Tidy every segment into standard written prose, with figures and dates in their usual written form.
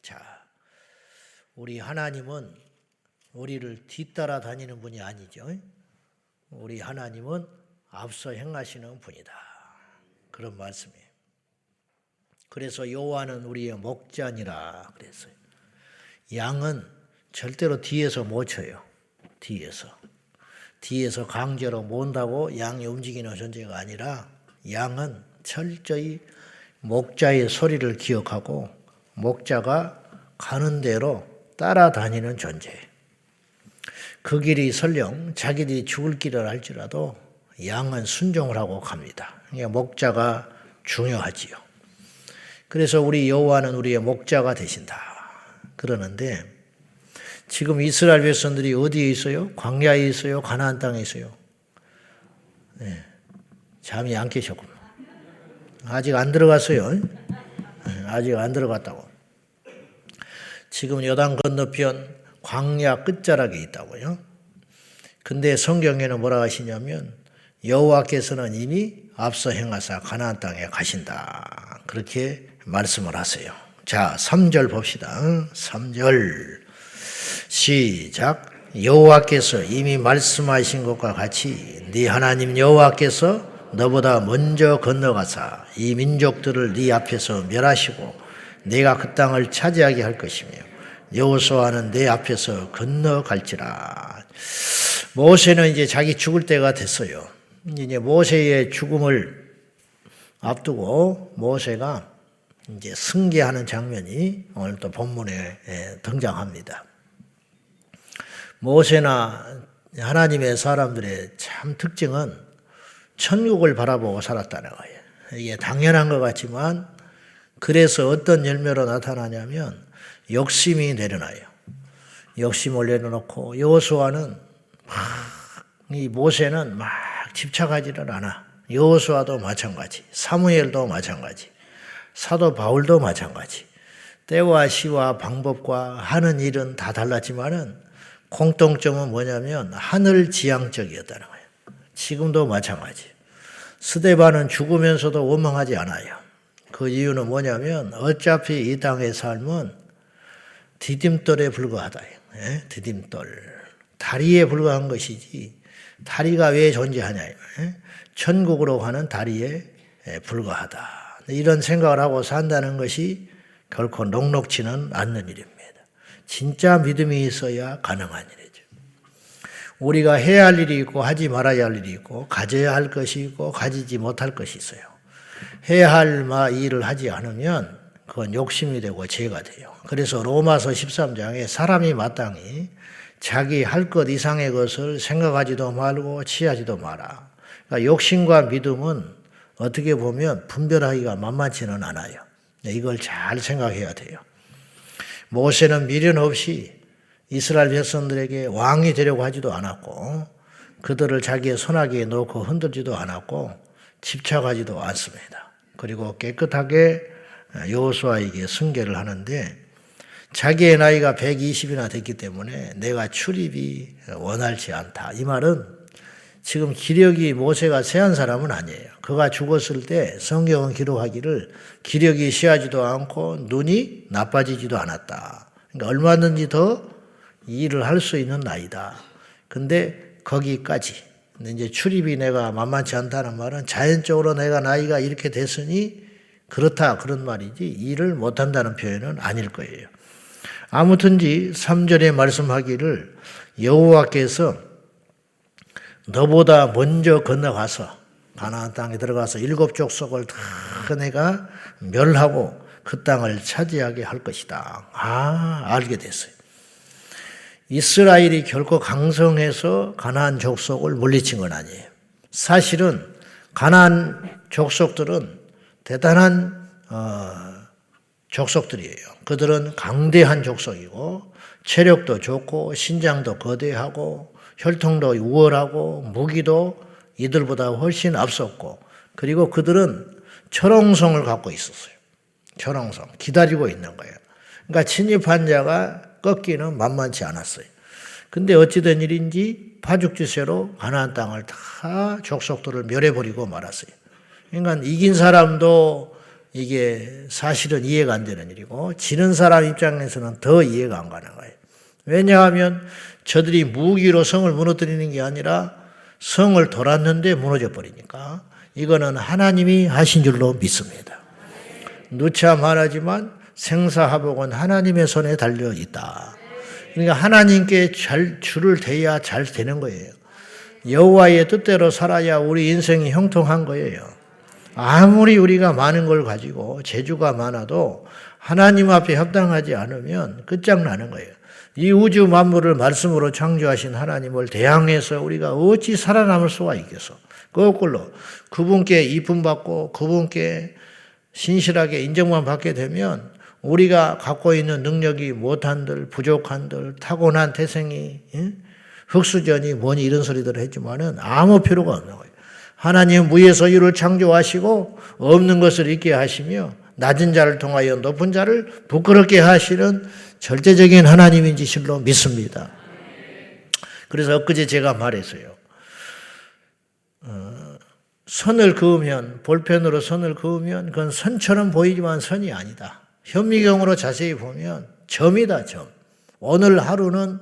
자, 우리 하나님은 우리를 뒤따라 다니는 분이 아니죠. 우리 하나님은 앞서 행하시는 분이다. 그런 말씀이에요. 그래서 여호와는 우리의 목자니라 그랬어요. 양은 절대로 뒤에서 못 쳐요. 뒤에서 강제로 몬다고 양이 움직이는 존재가 아니라 양은 철저히 목자의 소리를 기억하고 목자가 가는 대로 따라다니는 존재예요. 그 길이 설령 자기들이 죽을 길을 할지라도 양은 순종을 하고 갑니다. 그러니까 목자가 중요하지요. 그래서 우리 여호와는 우리의 목자가 되신다. 그러는데 지금 이스라엘 백성들이 어디에 있어요? 광야에 있어요? 가나안 땅에 있어요? 네, 잠이 안 깨셨구나. 아직 안 들어갔어요. 네, 아직 안 들어갔다고. 지금 요단 건너편 광야 끝자락에 있다고요. 근데 성경에는 뭐라 하시냐면 여호와께서는 이미 앞서 행하사 가나안 땅에 가신다. 그렇게 말씀을 하세요. 자, 3절 봅시다. 3절 시작. 여호와께서 이미 말씀하신 것과 같이 네 하나님 여호와께서 너보다 먼저 건너가사 이 민족들을 네 앞에서 멸하시고 네가 그 땅을 차지하게 할 것이며 여호수아는 내 앞에서 건너갈지라. 모세는 이제 자기 죽을 때가 됐어요. 이제 모세의 죽음을 앞두고 모세가 이제 승계하는 장면이 오늘 또 본문에 등장합니다. 모세나 하나님의 사람들의 참 특징은 천국을 바라보고 살았다는 거예요. 이게 당연한 것 같지만 그래서 어떤 열매로 나타나냐면 욕심이 내려놔요. 욕심을 내려놓고 여호수아는 이 모세는 막 집착하지를 않아. 여호수아도 마찬가지, 사무엘도 마찬가지, 사도 바울도 마찬가지. 때와 시와 방법과 하는 일은 다 달랐지만은 공통점은 뭐냐면 하늘지향적이었다는 거예요. 지금도 마찬가지. 스데반은 죽으면서도 원망하지 않아요. 그 이유는 뭐냐면 어차피 이 땅의 삶은 디딤돌에 불과하다. 디딤돌. 다리에 불과한 것이지 다리가 왜 존재하냐. 천국으로 가는 다리에 불과하다. 이런 생각을 하고 산다는 것이 결코 녹록지는 않는 일입니다. 진짜 믿음이 있어야 가능한 일이죠. 우리가 해야 할 일이 있고 하지 말아야 할 일이 있고 가져야 할 것이 있고 가지지 못할 것이 있어요. 해야 할 일을 하지 않으면 그건 욕심이 되고 죄가 돼요. 그래서 로마서 13장에 사람이 마땅히 자기 할 것 이상의 것을 생각하지도 말고 취하지도 마라. 그러니까 욕심과 믿음은 어떻게 보면 분별하기가 만만치는 않아요. 이걸 잘 생각해야 돼요. 모세는 미련 없이 이스라엘 백성들에게 왕이 되려고 하지도 않았고 그들을 자기의 손아귀에 놓고 흔들지도 않았고 집착하지도 않습니다. 그리고 깨끗하게 여호수아에게 승계를 하는데 자기의 나이가 120이나 됐기 때문에 내가 출입이 원활치 않다. 이 말은 지금 기력이 모세가 세한 사람은 아니에요. 그가 죽었을 때 성경은 기록하기를 기력이 쉬하지도 않고 눈이 나빠지지도 않았다. 그러니까 얼마든지 더 일을 할 수 있는 나이다. 근데 거기까지. 근데 이제 출입이 내가 만만치 않다는 말은 자연적으로 내가 나이가 이렇게 됐으니 그렇다 그런 말이지 일을 못한다는 표현은 아닐 거예요. 아무튼지 3절에 말씀하기를 여호와께서 너보다 먼저 건너가서 가나안 땅에 들어가서 7 족속을 다 내가 멸하고 그 땅을 차지하게 할 것이다. 알게 됐어요. 이스라엘이 결코 강성해서 가나안 족속을 물리친 건 아니에요. 사실은 가나안 족속들은 대단한 족속들이에요. 그들은 강대한 족속이고 체력도 좋고 신장도 거대하고 혈통도 우월하고 무기도 이들보다 훨씬 앞섰고 그리고 그들은 철옹성을 갖고 있었어요. 철옹성. 기다리고 있는 거예요. 그러니까 침입한 자가 꺾기는 만만치 않았어요. 근데 어찌된 일인지 파죽지세로 가나안 땅을 다 족속들을 멸해버리고 말았어요. 그러니까 이긴 사람도 이게 사실은 이해가 안 되는 일이고 지는 사람 입장에서는 더 이해가 안 가는 거예요. 왜냐하면 저들이 무기로 성을 무너뜨리는 게 아니라 성을 돌았는데 무너져 버리니까 이거는 하나님이 하신 줄로 믿습니다. 누차 말하지만 생사화복은 하나님의 손에 달려 있다. 그러니까 하나님께 잘 줄을 대야 잘 되는 거예요. 여호와의 뜻대로 살아야 우리 인생이 형통한 거예요. 아무리 우리가 많은 걸 가지고 재주가 많아도 하나님 앞에 합당하지 않으면 끝장나는 거예요. 이 우주 만물을 말씀으로 창조하신 하나님을 대항해서 우리가 어찌 살아남을 수가 있겠어. 거꾸로 그분께 이쁨받고 그분께 신실하게 인정만 받게 되면 우리가 갖고 있는 능력이 못한들, 부족한들, 타고난 태생이, 흙수전이 뭐니 이런 소리들을 했지만은 아무 필요가 없는 거예요. 하나님 무에서 유를 창조하시고 없는 것을 있게 하시며 낮은 자를 통하여 높은 자를 부끄럽게 하시는 절대적인 하나님인지 실로 믿습니다. 그래서 엊그제 제가 말했어요. 선을 그으면, 볼펜으로 선을 그으면 그건 선처럼 보이지만 선이 아니다. 현미경으로 자세히 보면 점이다, 점. 오늘 하루는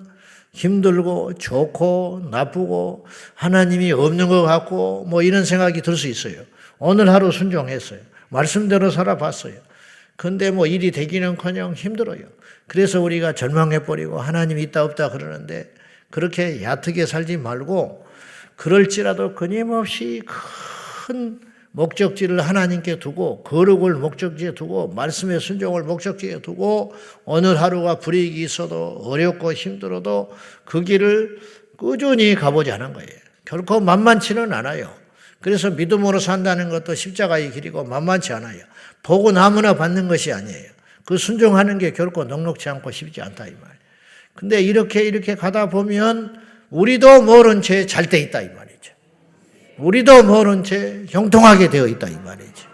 힘들고 좋고 나쁘고 하나님이 없는 것 같고 뭐 이런 생각이 들 수 있어요. 오늘 하루 순종했어요. 말씀대로 살아봤어요. 근데 뭐 일이 되기는커녕 힘들어요. 그래서 우리가 절망해버리고 하나님이 있다 없다 그러는데 그렇게 얕게 살지 말고 그럴지라도 끊임없이 큰 목적지를 하나님께 두고 거룩을 목적지에 두고 말씀의 순종을 목적지에 두고 오늘 하루가 불이익이 있어도 어렵고 힘들어도 그 길을 꾸준히 가보자는 거예요. 결코 만만치는 않아요. 그래서 믿음으로 산다는 것도 십자가의 길이고 만만치 않아요. 보고 나무나 받는 것이 아니에요. 그 순종하는 게 결코 넉넉지 않고 쉽지 않다 이 말이에요. 근데 이렇게 가다 보면 우리도 모른 채 잘 돼 있다 이 말이죠. 우리도 모른 채 형통하게 되어 있다 이 말이죠.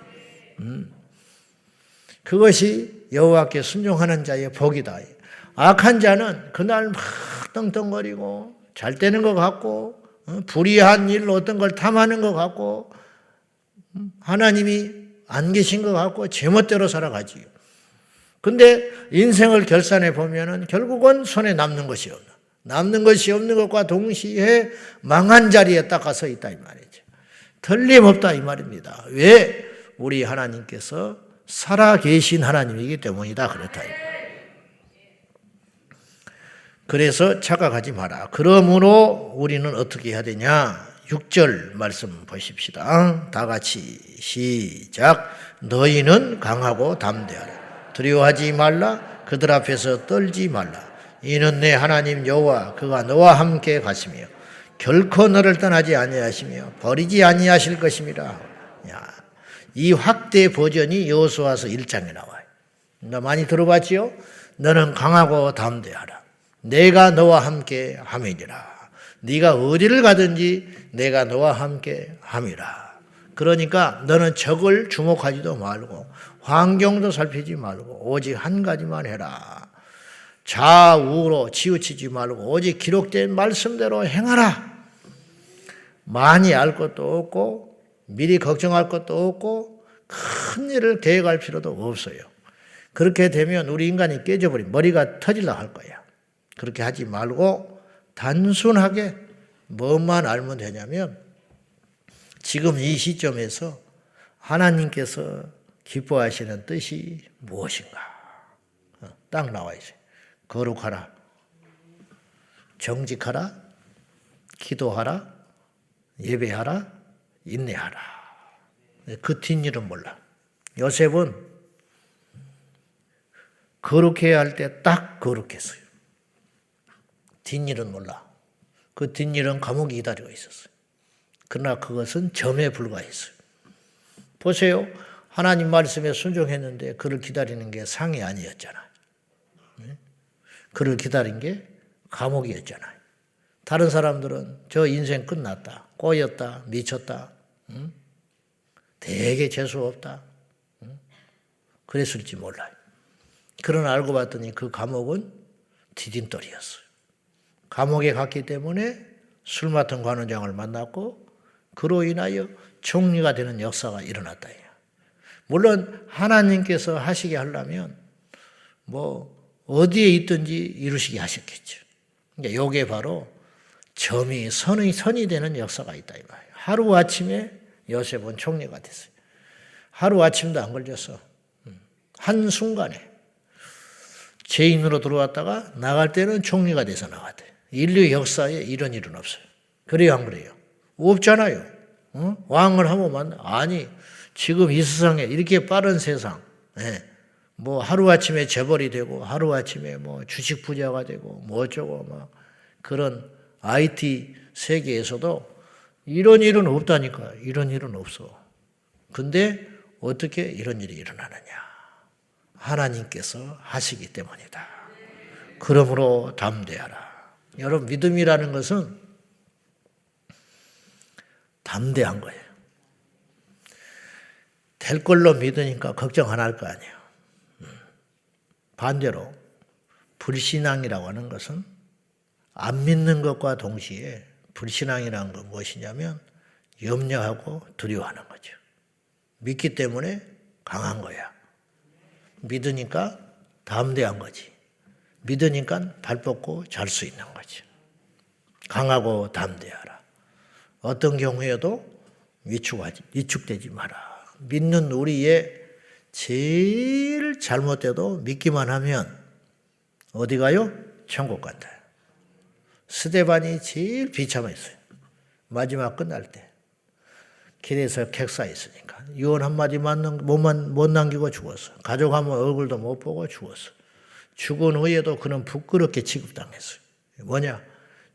그것이 여호와께 순종하는 자의 복이다. 악한 자는 그날 막 떵떵거리고 잘 되는 것 같고 불의한 일로 어떤 걸 탐하는 것 같고 하나님이 안 계신 것 같고 제멋대로 살아가지요. 근데 인생을 결산해 보면은 결국은 손에 남는 것이 없는 것과 동시에 망한 자리에 딱 가서 있다 이 말이죠. 틀림없다 이 말입니다. 왜? 우리 하나님께서 살아계신 하나님이기 때문이다 그렇다. 그래서 착각하지 마라. 그러므로 우리는 어떻게 해야 되냐? 6절 말씀 보십시다. 다 같이 시작. 너희는 강하고 담대하라. 두려워하지 말라. 그들 앞에서 떨지 말라. 이는 내 하나님 여호와 그가 너와 함께 가시며 결코 너를 떠나지 아니하시며 버리지 아니하실 것입니다. 이 확대 버전이 여호수아서 1장에 나와요. 너 많이 들어봤지요? 너는 강하고 담대하라. 내가 너와 함께 함이니라. 네가 어디를 가든지 내가 너와 함께 함이라. 그러니까 너는 적을 주목하지도 말고 환경도 살피지 말고 오직 한 가지만 해라. 좌우로 치우치지 말고 오직 기록된 말씀대로 행하라. 많이 알 것도 없고 미리 걱정할 것도 없고 큰 일을 계획할 필요도 없어요. 그렇게 되면 우리 인간이 깨져버리면 머리가 터질라 할 거야. 그렇게 하지 말고 단순하게 뭐만 알면 되냐면 지금 이 시점에서 하나님께서 기뻐하시는 뜻이 무엇인가 딱 나와 있어요. 거룩하라, 정직하라, 기도하라, 예배하라, 인내하라. 그 뒷일은 몰라. 요셉은 거룩해야 할 때 딱 거룩했어요. 뒷일은 몰라. 그 뒷일은 감옥이 기다리고 있었어요. 그러나 그것은 점에 불과했어요. 보세요. 하나님 말씀에 순종했는데 그를 기다리는 게 상이 아니었잖아요. 그를 기다린 게 감옥이었잖아요. 다른 사람들은 저 인생 끝났다, 꼬였다, 미쳤다, 되게 재수없다, 그랬을지 몰라요. 그러나 알고 봤더니 그 감옥은 디딤돌이었어요. 감옥에 갔기 때문에 술 맡은 관원장을 만났고 그로 인하여 총리가 되는 역사가 일어났다. 물론 하나님께서 하시게 하려면 뭐 어디에 있든지 이루시게 하셨겠죠. 그러니까 이게 바로 점이 선이 되는 역사가 있다 이 말이에요. 하루아침에 요셉은 총리가 됐어요. 하루아침도 안 걸렸어. 한순간에 죄인으로 들어왔다가 나갈 때는 총리가 돼서 나갔대. 인류 역사에 이런 일은 없어요. 그래요, 안 그래요? 없잖아요. 왕을 하면 아니 지금 이 세상에 이렇게 빠른 세상, 뭐 하루아침에 재벌이 되고 하루아침에 뭐 주식 부자가 되고 뭐 어쩌고 막 그런 IT 세계에서도 이런 일은 없다니까요. 이런 일은 없어. 근데 어떻게 이런 일이 일어나느냐? 하나님께서 하시기 때문이다. 그러므로 담대하라. 여러분, 믿음이라는 것은 담대한 거예요. 될 걸로 믿으니까 걱정 안 할 거 아니에요. 반대로 불신앙이라고 하는 것은 안 믿는 것과 동시에 불신앙이라는 건 무엇이냐면 염려하고 두려워하는 거죠. 믿기 때문에 강한 거야. 믿으니까 담대한 거지. 믿으니까 발 뻗고 잘 수 있는 거지. 강하고 담대하라. 어떤 경우에도 위축되지 마라. 믿는 우리의 제일 잘못돼도 믿기만 하면 어디 가요? 천국 간다. 스데반이 제일 비참했어요. 마지막 끝날 때. 길에서 객사했으니까. 유언 한마디 못 남기고 죽었어. 가족 한 번 얼굴도 못 보고 죽었어. 죽은 후에도 그는 부끄럽게 취급당했어요. 뭐냐?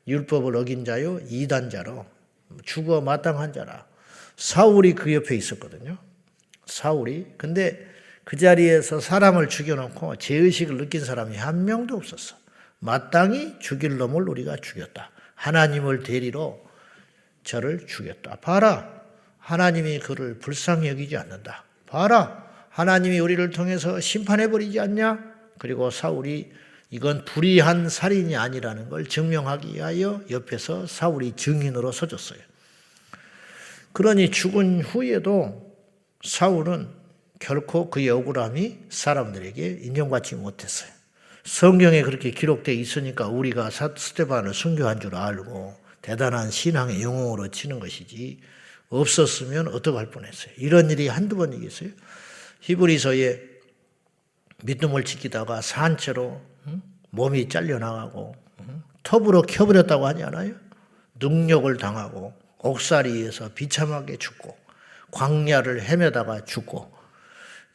율법을 어긴 자요, 이단자로 죽어 마땅한 자라. 사울이 그 옆에 있었거든요. 사울이. 근데 그 자리에서 사람을 죽여놓고 죄의식을 느낀 사람이 한 명도 없었어. 마땅히 죽일 놈을 우리가 죽였다. 하나님을 대리로 저를 죽였다. 봐라. 하나님이 그를 불쌍히 여기지 않는다. 봐라. 하나님이 우리를 통해서 심판해버리지 않냐? 그리고 사울이 이건 불의한 살인이 아니라는 걸 증명하기 위하여 옆에서 사울이 증인으로 서줬어요. 그러니 죽은 후에도 사울은 결코 그의 억울함이 사람들에게 인정받지 못했어요. 성경에 그렇게 기록되어 있으니까 우리가 스데반을 순교한 줄 알고 대단한 신앙의 영웅으로 치는 것이지, 없었으면 어떡할 뻔했어요. 이런 일이 한두 번이겠어요? 히브리서에 믿음을 지키다가 산채로 몸이 잘려나가고 톱으로 켜버렸다고 하지 않아요? 능력을 당하고 옥살이에서 비참하게 죽고 광야를 헤매다가 죽고,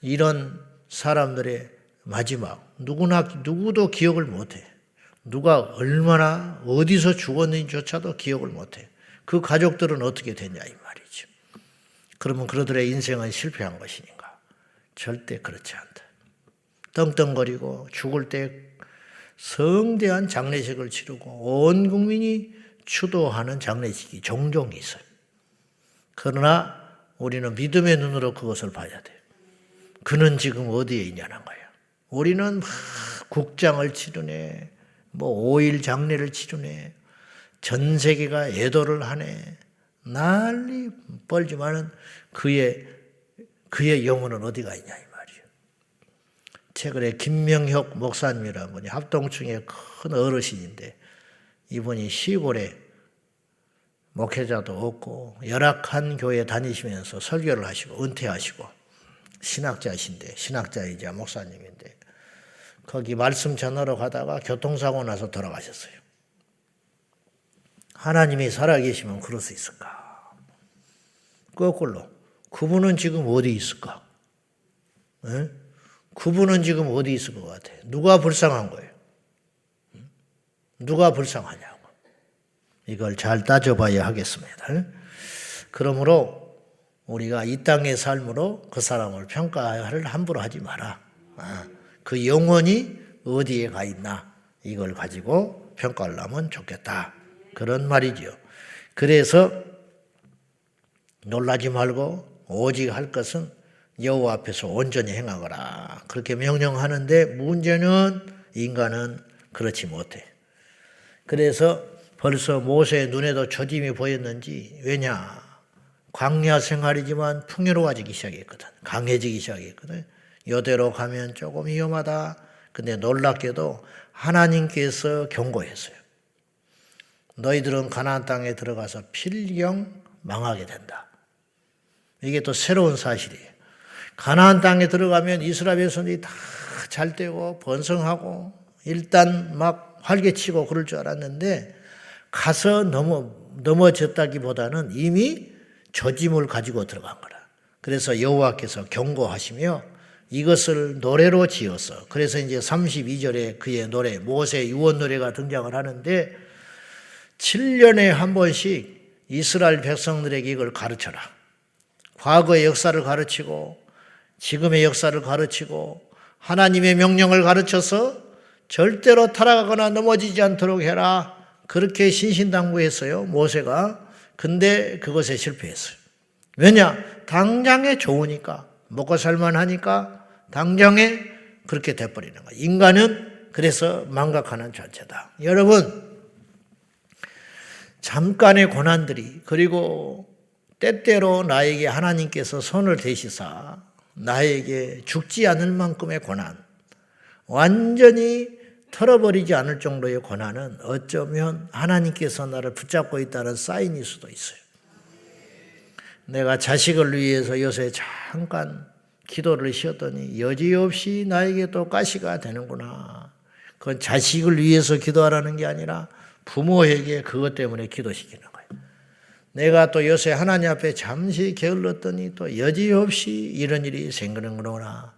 이런 사람들의 마지막 누구도 기억을 못해. 누가 얼마나 어디서 죽었는지조차도 기억을 못해. 그 가족들은 어떻게 됐냐 이 말이죠. 그러면 그들의 인생은 실패한 것이니까? 절대 그렇지 않다. 떵떵거리고 죽을 때 성대한 장례식을 치르고 온 국민이 추도하는 장례식이 종종 있어요. 그러나 우리는 믿음의 눈으로 그것을 봐야 돼요. 그는 지금 어디에 있냐는 거예요. 우리는 막 국장을 치르네, 뭐 5일 장례를 치르네, 전 세계가 애도를 하네, 난리 뻘지만은 그의 영혼은 어디가 있냐 이 말이에요. 최근에 김명혁 목사님이라는 분이 합동층의 큰 어르신인데, 이분이 시골에 목회자도 없고 열악한 교회 다니시면서 설교를 하시고 은퇴하시고 신학자이신데, 신학자이자 목사님인데, 거기 말씀 전하러 가다가 교통사고 나서 돌아가셨어요. 하나님이 살아계시면 그럴 수 있을까? 거꾸로 그분은 지금 어디 있을까? 에? 그분은 지금 어디 있을 것 같아? 누가 불쌍한 거예요? 누가 불쌍하냐고. 이걸 잘 따져봐야 하겠습니다. 그러므로 우리가 이 땅의 삶으로 그 사람을 평가를 함부로 하지 마라. 그 영혼이 어디에 가 있나, 이걸 가지고 평가를 하면 좋겠다. 그런 말이죠. 그래서 놀라지 말고 오직 할 것은 여호와 앞에서 온전히 행하거라. 그렇게 명령하는데 문제는 인간은 그렇지 못해. 그래서 벌써 모세의 눈에도 초짐이 보였는지, 왜냐? 광야 생활이지만 풍요로워지기 시작했거든. 강해지기 시작했거든. 이대로 가면 조금 위험하다. 근데 놀랍게도 하나님께서 경고했어요. 너희들은 가나안 땅에 들어가서 필경 망하게 된다. 이게 또 새로운 사실이에요. 가나안 땅에 들어가면 이스라엘 백성들이 다 잘되고 번성하고 일단 막 활개치고 그럴 줄 알았는데 가서 넘어졌다기보다는 이미 조짐을 가지고 들어간 거라. 그래서 여호와께서 경고하시며 이것을 노래로 지어서, 그래서 이제 32절에 그의 노래, 모세 유언 노래가 등장을 하는데 7년에 한 번씩 이스라엘 백성들에게 이걸 가르쳐라. 과거의 역사를 가르치고 지금의 역사를 가르치고 하나님의 명령을 가르쳐서 절대로 타락하거나 넘어지지 않도록 해라. 그렇게 신신당부했어요, 모세가. 근데 그것에 실패했어요. 왜냐? 당장에 좋으니까, 먹고 살만하니까 당장에 그렇게 돼버리는 거예요. 인간은 그래서 망각하는 존재다. 여러분, 잠깐의 고난들이, 그리고 때때로 나에게 하나님께서 손을 대시사 나에게 죽지 않을 만큼의 고난, 완전히 털어버리지 않을 정도의 고난은 어쩌면 하나님께서 나를 붙잡고 있다는 사인일 수도 있어요. 내가 자식을 위해서 요새 잠깐 기도를 쉬었더니 여지없이 나에게 또 가시가 되는구나. 그건 자식을 위해서 기도하라는 게 아니라 부모에게 그것 때문에 기도시키는 거예요. 내가 또 요새 하나님 앞에 잠시 게을렀더니 또 여지없이 이런 일이 생기는구나.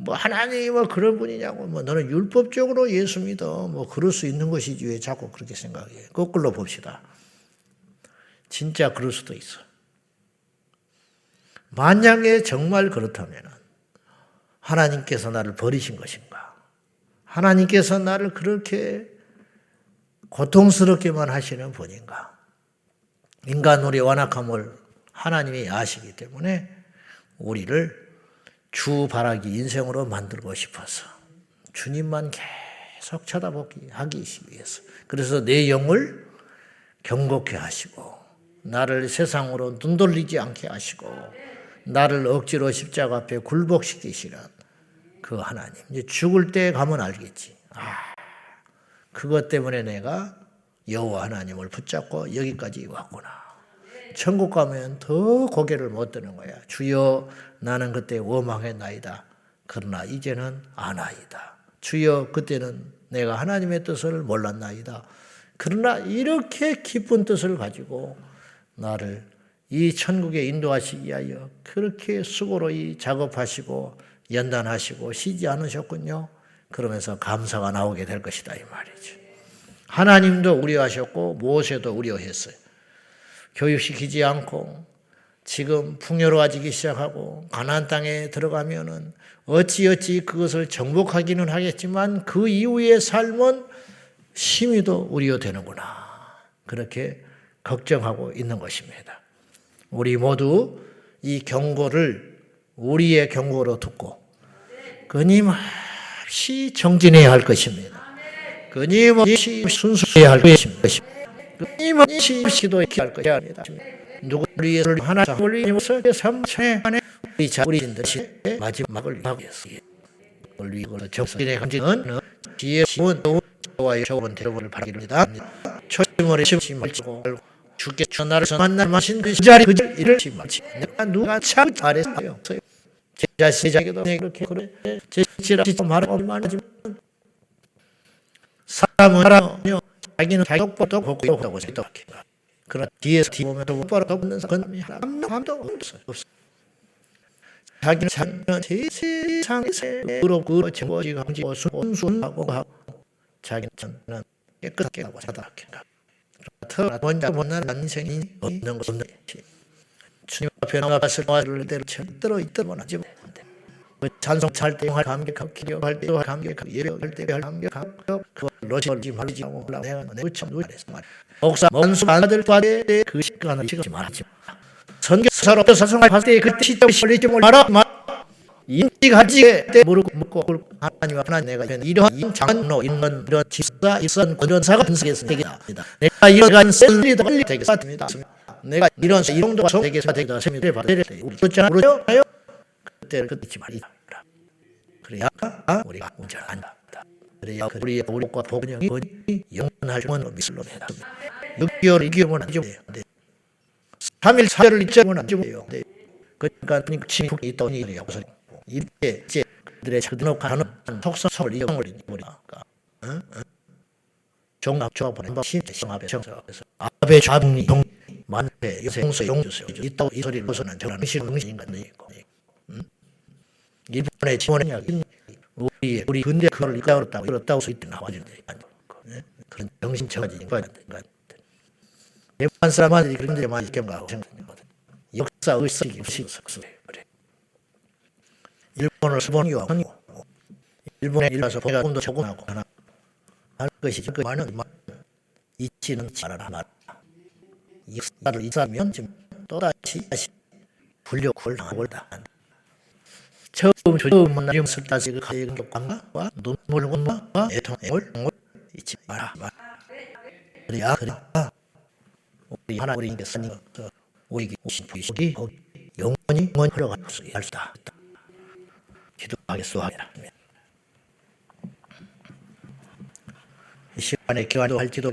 뭐 하나님이 뭐 그런 분이냐고, 뭐 너는 율법적으로 예수 믿어, 뭐 그럴 수 있는 것이지 왜 자꾸 그렇게 생각해. 거꾸로 봅시다. 진짜 그럴 수도 있어. 만약에 정말 그렇다면 하나님께서 나를 버리신 것인가? 하나님께서 나를 그렇게 고통스럽게만 하시는 분인가? 인간 우리의 완악함을 하나님이 아시기 때문에 우리를 주 바라기 인생으로 만들고 싶어서 주님만 계속 쳐다보기 하기 위해서, 그래서 내 영을 경고케 하시고 나를 세상으로 눈 돌리지 않게 하시고 나를 억지로 십자가 앞에 굴복시키시는 그 하나님. 이제 죽을 때 가면 알겠지. 그것 때문에 내가 여호와 하나님을 붙잡고 여기까지 왔구나. 천국 가면 더 고개를 못 드는 거야. 주여, 나는 그때 원망했나이다. 그러나 이제는 아나이다. 주여, 그때는 내가 하나님의 뜻을 몰랐나이다. 그러나 이렇게 기쁜 뜻을 가지고 나를 이 천국에 인도하시기 위하여 그렇게 수고로 이 작업하시고 연단하시고 쉬지 않으셨군요. 그러면서 감사가 나오게 될 것이다, 이 말이죠. 하나님도 우려하셨고 모세도 우려했어요. 교육시키지 않고 지금 풍요로워지기 시작하고 가나안 땅에 들어가면은 어찌어찌 그것을 정복하기는 하겠지만 그 이후의 삶은 심히도 우려되는구나. 그렇게 걱정하고 있는 것입니다. 우리 모두 이 경고를 우리의 경고로 듣고 끊임없이 정진해야 할 것입니다. 끊임없이 순수해야 할 것입니다. 끊임없이 기도해야 할 것입니다. 누구를 하나 올리면서 3차례 안에 우리 자신들이 마지막을 하고 있어요. 우리 정신의 간증은 지혜의 좋아요 좋은 대접을 바라기를 합니다. 초심을 심을지고 주께 전하를 만나신 그 자리를 심을지 내가 누가 참 잘했어요. 제 자신에게도 그렇게 그래 제 지라지 말하고 말하지만 사람은 자기는 자격보다 고고하고 생각해. 그러나 뒤에서 보면 똑바로 없는 사람이 아무도 없어요. 자기는 세상에서 의롭고 정보지 강지고 순수하고 자기는 깨끗하게 하고 사다하게 더 먼저 못난 인생이 없는 것은 주님 앞에 나갔을 때를 절대로 있더만하지 못한다. 찬송 찰때 감격하고 기도할 때 감격하고 예배할 때 감격하고 그걸로 지지 말지고 내가 참 누렸어 말. 목사 원수 아들 받을 그 시간을 지지 말지. 선교사로 사성할 봤을 때 그 시점 걸리지 말아. 인식하지 때 모르고 묻고 하나님 앞에 내가 이러한 장로 있는 이런 지사 있은 권사가 분석해서 되겠다. 내가 이러한 셀리도 되겠습니다. 내가 이런 정도가 세계사 되다 세미를 받을 때 우리 그렇잖아요. 그때를 잊지 말이다. 그래야 우리가 운전한다. 그래야 우리의 복과 복은이 영원할 줄은 믿을로 해다. 6개월 2개월은 안 주면 돼. 3일 4일을 잊자면 안 주면 돼요. 그러니까 침묵이 있던 일이야. 이때 이제 그들의 그들하는 속성을 이용을 우리가 종합 조합은 신체 성합의 정서에서 아베 좌북리 동 만배 요새 용주서 이따 이 소리를 벗어난 저는 정신인가 있고 일본의 지원이야 우리 근대 그걸 이끌었다고 수 있던 나와주는데 그런 정신 정화진 거야. 일반 사람들이 그런 데 많이 경험하고 생각하거든. 역사 의식이 없어서 그래. 일본을 수본이고 일본에 일어서 내가 좀더 조금하고 하나 할 것이 그 많은 잊지는 말아라. 역사를 잊으면 또다시 불력을 당하고다. 처음 만났을 때 그 가진 교감과 눈물과 애통을 잊지 마라. 그래야 우리 하나님께서 우리에게 오신 불이 영원히 흘러갈 수 있다. 기도하겠소이다. 이 시간에 기도도 할지도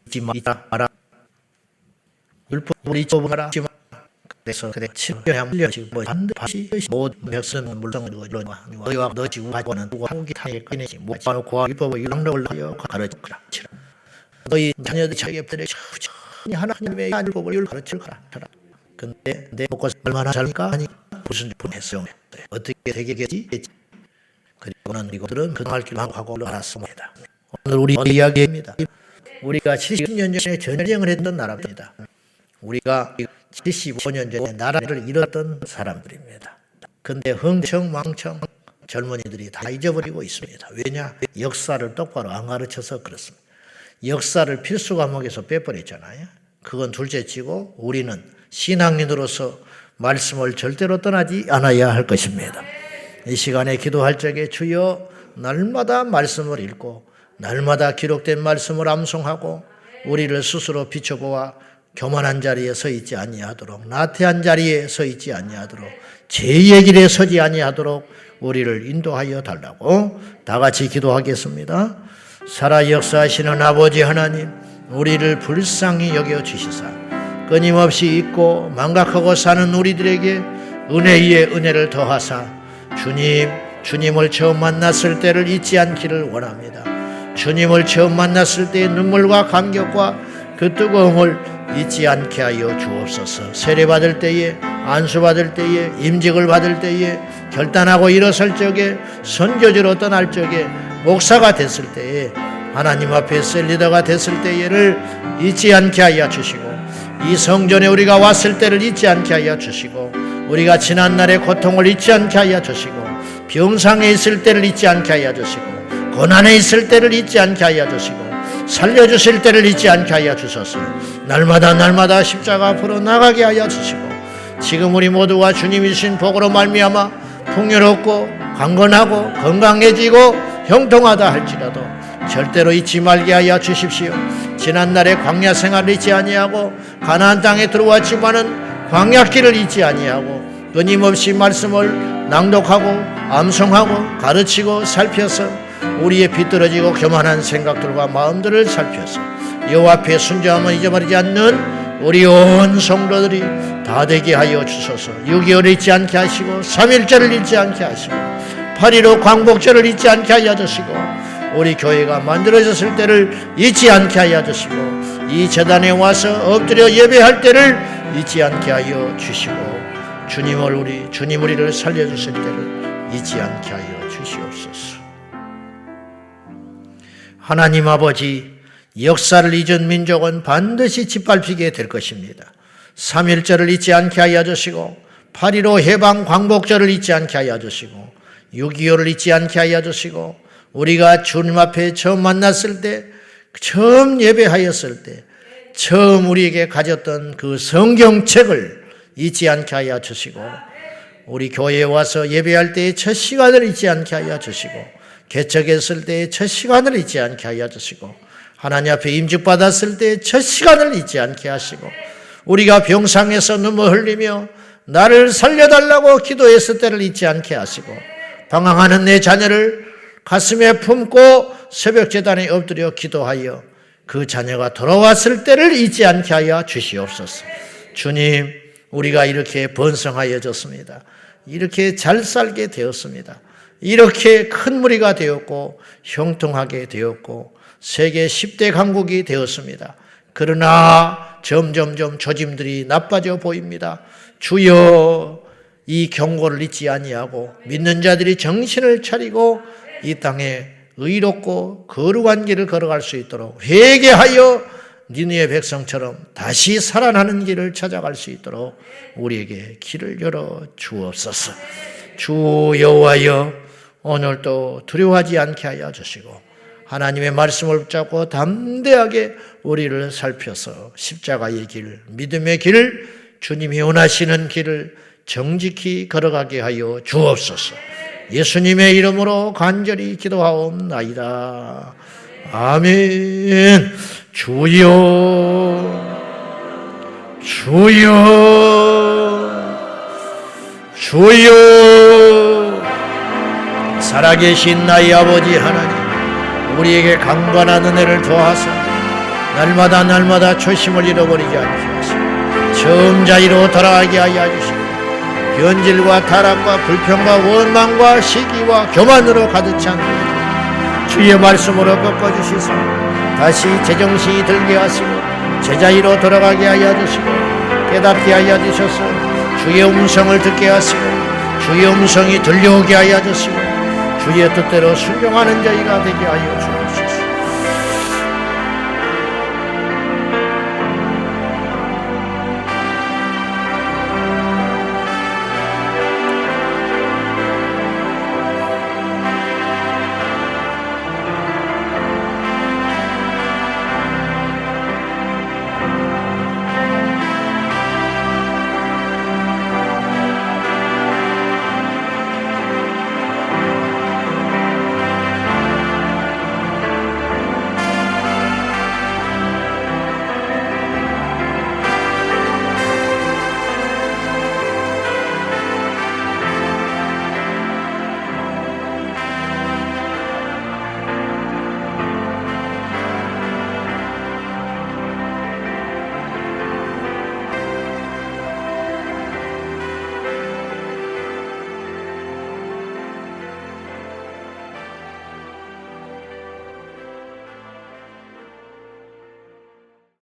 잊지 마라. 율법을 잊지 마라. 그래서 그래 치료야 물려지 반드시 모든 백성은 물성을 이루어와 너희와 너 지구 가고는 한국이 타에 꺼내지 못 봐놓고 율법의 율법을 하여 가르치라. 너희 자녀들 자기들의 천천히 하나님의 율법을 가르치라. 근데 내 먹고서 얼마나 잘까 하니 무슨 분했어요. 어떻게 되겠지? 그리고는 이것들은 그날 길만 하고 알았습니다. 오늘 우리 이야기입니다. 우리가 70년 전에 전쟁을 했던 나라입니다. 우리가 75년 전에 나라를 잃었던 사람들입니다. 근데 흥청망청 젊은이들이 다 잊어버리고 있습니다. 왜냐? 역사를 똑바로 안 가르쳐서 그렇습니다. 역사를 필수 과목에서 빼버렸잖아요. 그건 둘째치고 우리는 신앙인으로서 말씀을 절대로 떠나지 않아야 할 것입니다. 이 시간에 기도할 적에 주여 날마다 말씀을 읽고 날마다 기록된 말씀을 암송하고 우리를 스스로 비춰보아 교만한 자리에 서 있지 아니하도록 나태한 자리에 서 있지 아니하도록 죄의 길에 서지 아니하도록 우리를 인도하여 달라고 다 같이 기도하겠습니다. 살아 역사하시는 아버지 하나님, 우리를 불쌍히 여겨 주시사 끊임없이 잊고 망각하고 사는 우리들에게 은혜 위에 은혜를 더하사 주님을 처음 만났을 때를 잊지 않기를 원합니다. 주님을 처음 만났을 때의 눈물과 감격과 그 뜨거움을 잊지 않게 하여 주옵소서. 세례받을 때에, 안수받을 때에, 임직을 받을 때에, 결단하고 일어설 적에, 선교지로 떠날 적에, 목사가 됐을 때에, 하나님 앞에 셀 리더가 됐을 때를 잊지 않게 하여 주시고, 이 성전에 우리가 왔을 때를 잊지 않게 하여 주시고, 우리가 지난날의 고통을 잊지 않게 하여 주시고, 병상에 있을 때를 잊지 않게 하여 주시고, 고난에 있을 때를 잊지 않게 하여 주시고, 살려주실 때를 잊지 않게 하여 주소서. 날마다 십자가 앞으로 나가게 하여 주시고, 지금 우리 모두가 주님이 주신 복으로 말미암아 풍요롭고 강건하고 건강해지고 형통하다 할지라도 절대로 잊지 말게 하여 주십시오. 지난날의 광야 생활을 잊지 아니하고 가나안 땅에 들어왔지만은 광야길을 잊지 아니하고 끊임없이 말씀을 낭독하고 암송하고 가르치고 살펴서 우리의 비뚤어지고 교만한 생각들과 마음들을 살펴서 여호와 앞에 순종함을 잊어버리지 않는 우리 온 성도들이 다 되게 하여 주소서. 6.25를 잊지 않게 하시고 3.1절을 잊지 않게 하시고 8.15 광복절을 잊지 않게 하여 주시고 우리 교회가 만들어졌을 때를 잊지 않게 하여 주시고 이 제단에 와서 엎드려 예배할 때를 잊지 않게 하여 주시고 주님 우리를 살려주실 때를 잊지 않게 하여 주시옵소서. 하나님 아버지, 역사를 잊은 민족은 반드시 짓밟히게 될 것입니다. 3.1절을 잊지 않게 하여 주시고 8.15 해방 광복절을 잊지 않게 하여 주시고 6.25를 잊지 않게 하여 주시고 우리가 주님 앞에 처음 만났을 때, 처음 예배하였을 때, 처음 우리에게 가졌던 그 성경책을 잊지 않게 하여 주시고 우리 교회에 와서 예배할 때의 첫 시간을 잊지 않게 하여 주시고 개척했을 때의 첫 시간을 잊지 않게 하여 주시고 하나님 앞에 임직받았을 때 첫 시간을 잊지 않게 하시고, 우리가 병상에서 눈물 흘리며 나를 살려달라고 기도했을 때를 잊지 않게 하시고, 방황하는 내 자녀를 가슴에 품고 새벽 제단에 엎드려 기도하여 그 자녀가 돌아왔을 때를 잊지 않게 하여 주시옵소서. 주님, 우리가 이렇게 번성하여졌습니다. 이렇게 잘 살게 되었습니다. 이렇게 큰 무리가 되었고 형통하게 되었고 세계 10대 강국이 되었습니다. 그러나 점점점 조짐들이 나빠져 보입니다. 주여, 이 경고를 잊지 아니하고 믿는 자들이 정신을 차리고 이 땅에 의롭고 거룩한 길을 걸어갈 수 있도록 회개하여 니느웨 백성처럼 다시 살아나는 길을 찾아갈 수 있도록 우리에게 길을 열어 주옵소서. 주 여호와여, 오늘도 두려워하지 않게 하여 주시고 하나님의 말씀을 붙잡고 담대하게 우리를 살펴서 십자가의 길, 믿음의 길, 주님이 원하시는 길을 정직히 걸어가게 하여 주옵소서. 예수님의 이름으로 간절히 기도하옵나이다. 아멘. 주여, 주여, 주여. 살아계신 나의 아버지 하나님, 우리에게 강건한 은혜를 더하사 날마다 초심을 잃어버리지 않게 하시고 처음 자리로 돌아가게 하여 주시고 변질과 타락과 불평과 원망과 시기와 교만으로 가득 찬 주의 말씀으로 꺾어주시소. 다시 제정신이 들게 하시고 제자리로 돌아가게 하여 주시고 깨닫게 하여 주셔서 주의 음성을 듣게 하시고 주의 음성이 들려오게 하여 주시고 주의 뜻대로 순종하는 자가 되게 하여 주시옵소서.